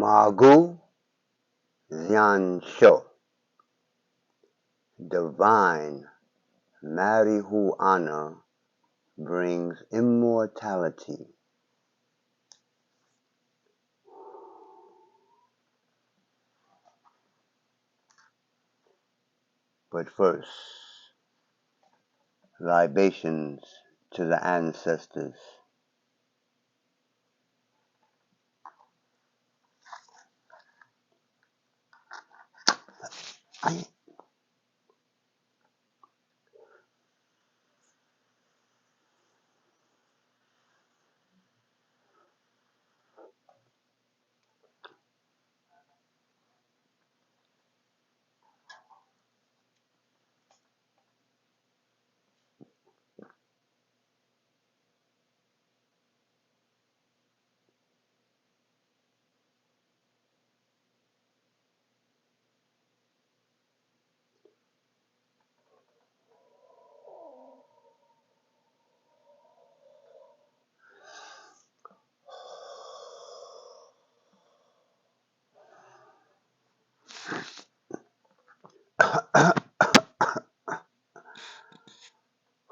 Magu Sho, divine marijuana brings immortality. But first, libations to the ancestors. I,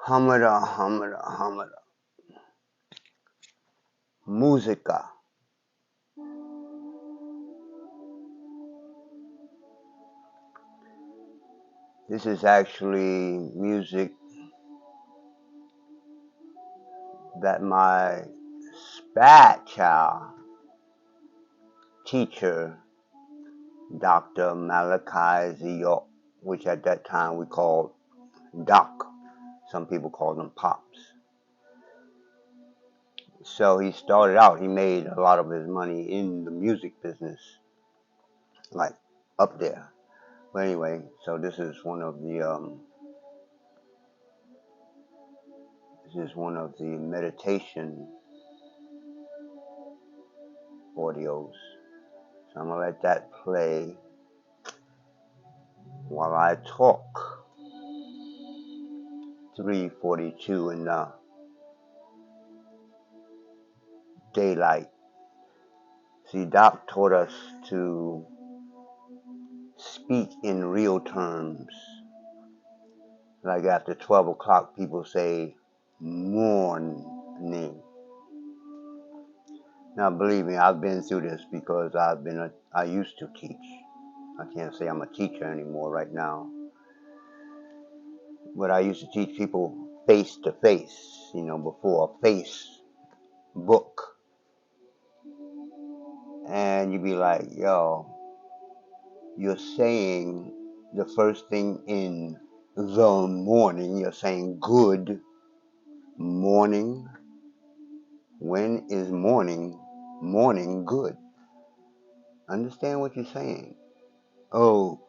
Hamada. Música. This is actually music that my spat child teacher, Dr. Malachi Zio, which at that time we called Doc. Some people called him Pops. So he started out, he made a lot of his money in the music business, like up there. But anyway, so this is one of the meditation audios. So I'm gonna let that play while I talk. 3:42 in the daylight. See, Doc taught us to speak in real terms. Like after 12 o'clock, people say morning. Now, believe me, I've been through this because I used to teach. I can't say I'm a teacher anymore right now. But I used to teach people face to face, before a face book. And you'd be like, yo, you're saying the first thing in the morning, you're saying good morning. When is morning good? Understand what you're saying. Oh,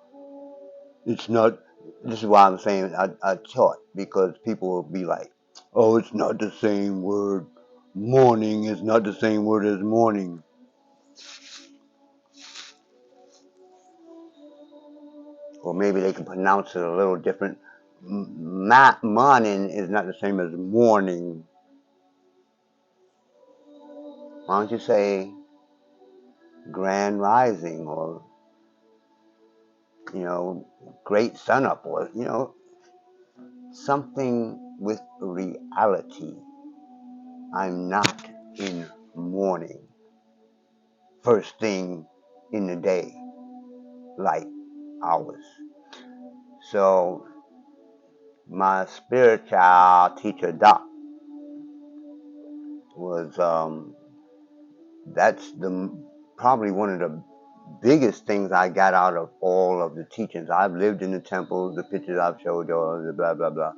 it's not. This is why I'm saying I taught, because people will be like, oh, it's not the same word. Morning is not the same word as morning. Or maybe they can pronounce it a little different. Morning is not the same as morning. Why don't you say grand rising, or great sunup, or something with reality. I'm not in mourning. First thing in the day, like hours. So my spiritual teacher, Doc, was that's probably one of the biggest things I got out of all of the teachings. I've lived in the temples, the pictures I've showed you, the blah blah blah.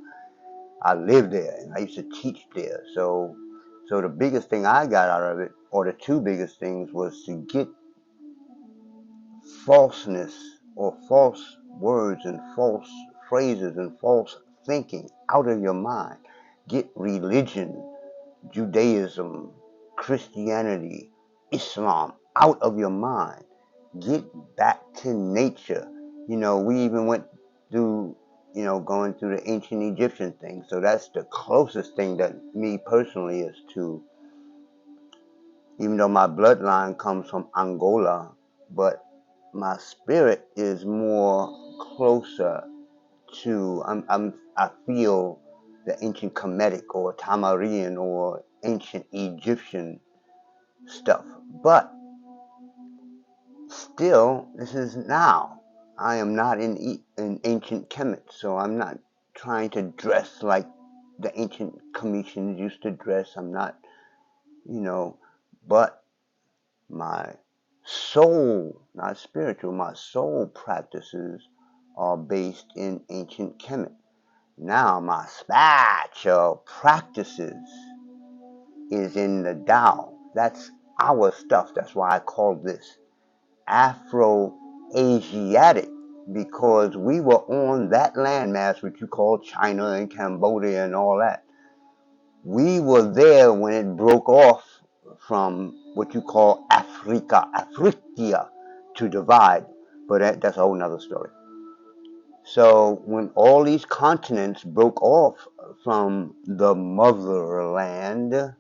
I lived there and I used to teach there. So the biggest thing I got out of it, or the two biggest things, was to get falseness or false words and false phrases and false thinking out of your mind. Get religion, Judaism, Christianity, Islam out of your mind. Get back to nature. We even went through, going through the ancient Egyptian thing. So that's the closest thing that me personally is to even though my bloodline comes from Angola, but my spirit is more closer to I feel the ancient Kemetic or Tamarian or ancient Egyptian stuff. But still, this is now. I am not in ancient Kemet, so I'm not trying to dress like the ancient Cometians used to dress. I'm not, but my soul, not spiritual, my soul practices are based in ancient Kemet. Now my spiritual practices is in the Tao. That's our stuff. That's why I call this Afro-Asiatic, because we were on that landmass, which you call China and Cambodia and all that. We were there when it broke off from what you call Africa, to divide. But that's a whole nother story. So when all these continents broke off from the motherland,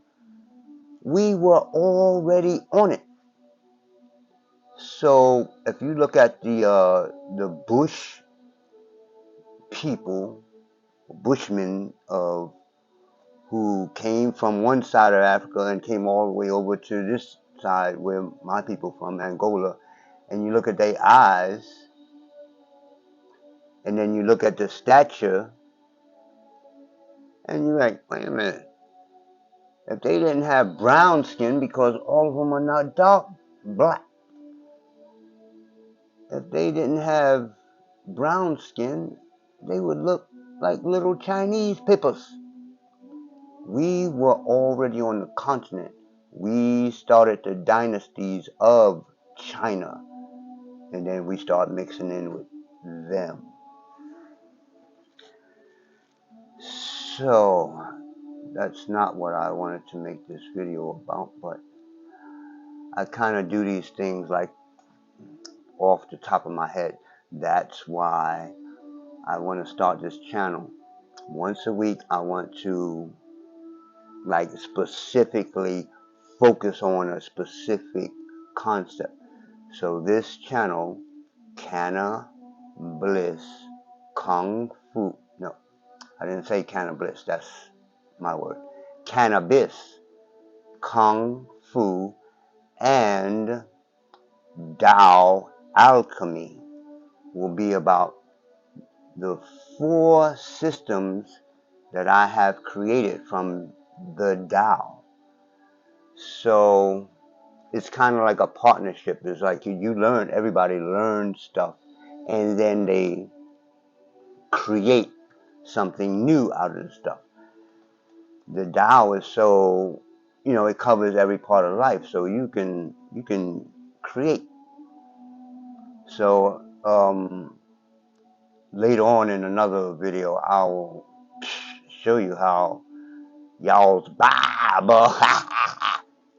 we were already on it. So if you look at the Bush people, Bushmen of who came from one side of Africa and came all the way over to this side where my people from, Angola, and you look at their eyes, and then you look at the stature, and you're like, wait a minute, if they didn't have brown skin, because all of them are not dark black, if they didn't have brown skin, they would look like little Chinese peppers. We were already on the continent. We started the dynasties of China, and then we start mixing in with them. So that's not what I wanted to make this video about, but I kind of do these things like off the top of my head. That's why I want to start this channel. Once a week, I want to like specifically focus on a specific concept. So this channel, Canna Bliss Kung Fu. No, I didn't say Canna Bliss. That's my word. Cannabis, Kung Fu, and Tao Alchemy will be about the 4 systems that I have created from the Tao. So it's kind of like a partnership. It's like you learn, everybody learns stuff, and then they create something new out of the stuff. The Tao is so, it covers every part of life, so you can create. So later on in another video, I'll show you how y'all's Bible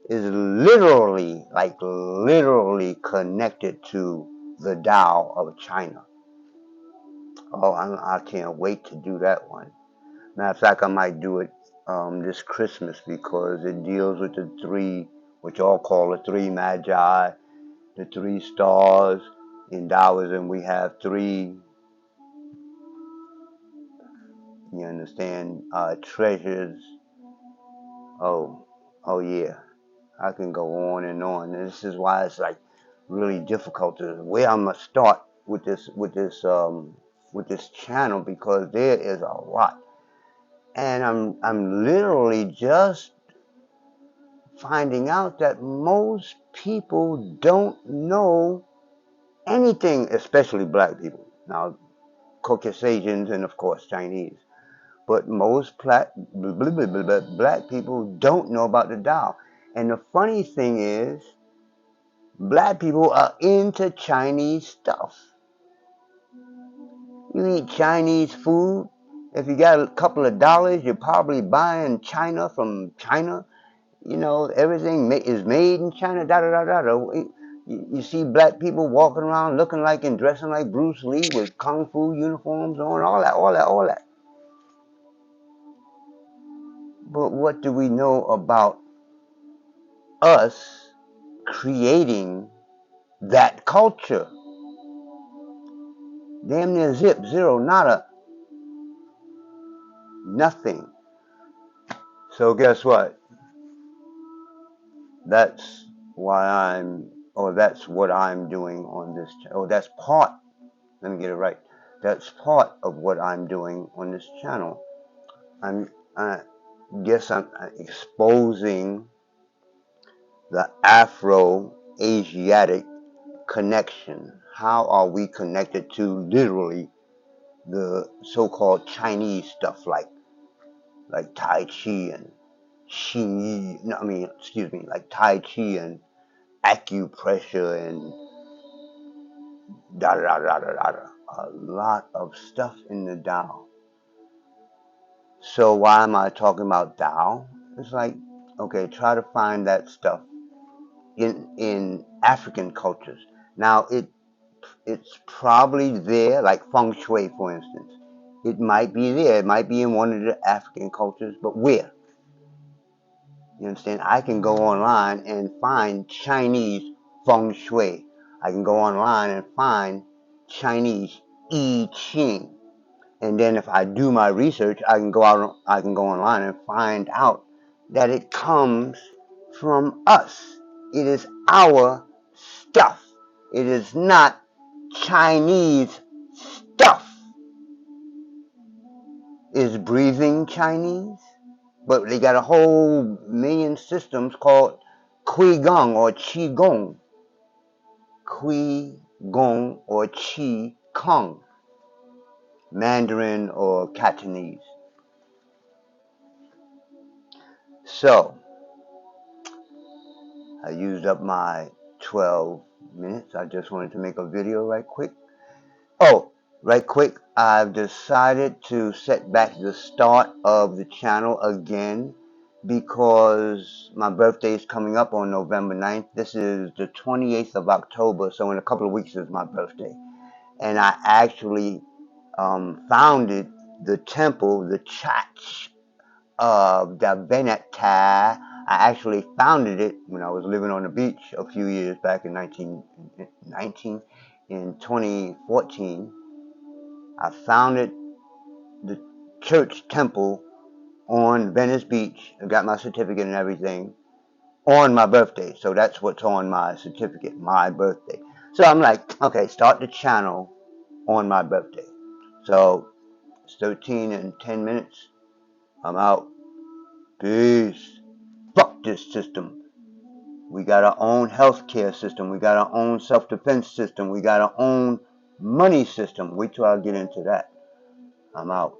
is literally, like literally connected to the Tao of China. Oh, I can't wait to do that one. Matter of fact, I might do it this Christmas because it deals with the 3, which all call the 3 magi, the 3 stars. In Taoism, we have 3, you understand, treasures. Oh yeah. I can go on and on. And this is why it's like really difficult to where I'm gonna start with this channel, because there is a lot. And I'm literally just finding out that most people don't know anything, especially black people. Now, Caucasians and of course Chinese. But most black people don't know about the Tao. And the funny thing is, black people are into Chinese stuff. You eat Chinese food. If you got a couple of dollars, you're probably buying China from China. Everything is made in China. Da da da da da. You see black people walking around looking like and dressing like Bruce Lee with kung fu uniforms on, all that. But what do we know about us creating that culture. Damn near zip, zero, nada, nothing. So guess what? That's why or that's what I'm doing on this. That's part. Let me get it right. That's part of what I'm doing on this channel. I guess I'm exposing the Afro-Asiatic connection. How are we connected to literally the so-called Chinese stuff like Tai Chi and Xing Yi? No, I mean, excuse me, like Tai Chi and acupressure and da da da da da da. A lot of stuff in the Tao. So why am I talking about Tao? It's like, okay, try to find that stuff in African cultures. Now it's probably there, like feng shui, for instance. It might be there. It might be in one of the African cultures, but where? You understand? I can go online and find Chinese feng shui. I can go online and find Chinese I Ching. And then if I do my research, I can go online and find out that it comes from us. It is our stuff. It is not Chinese stuff. Is breathing Chinese? But they got a whole million systems called Qigong or Qigong. Qigong or Qi-Kong. Mandarin or Cantonese. So, I used up my 12 minutes. I just wanted to make a video right quick. Oh, right quick, I've decided to set back the start of the channel again because my birthday is coming up on November 9th. This is the 28th of October, so in a couple of weeks is my birthday. And I actually founded the temple, the church of the Benata. I actually founded it when I was living on the beach a few years back in 2019. In 2014, I founded the church temple on Venice Beach. I got my certificate and everything on my birthday. So that's what's on my certificate, my birthday. So I'm like, okay, start the channel on my birthday. So it's 13 and 10 minutes. I'm out. Peace. Fuck this system. We got our own healthcare system. We got our own self-defense system. We got our own money system. Wait till I get into that. I'm out.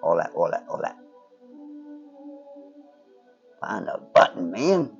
All that. Find a button, man.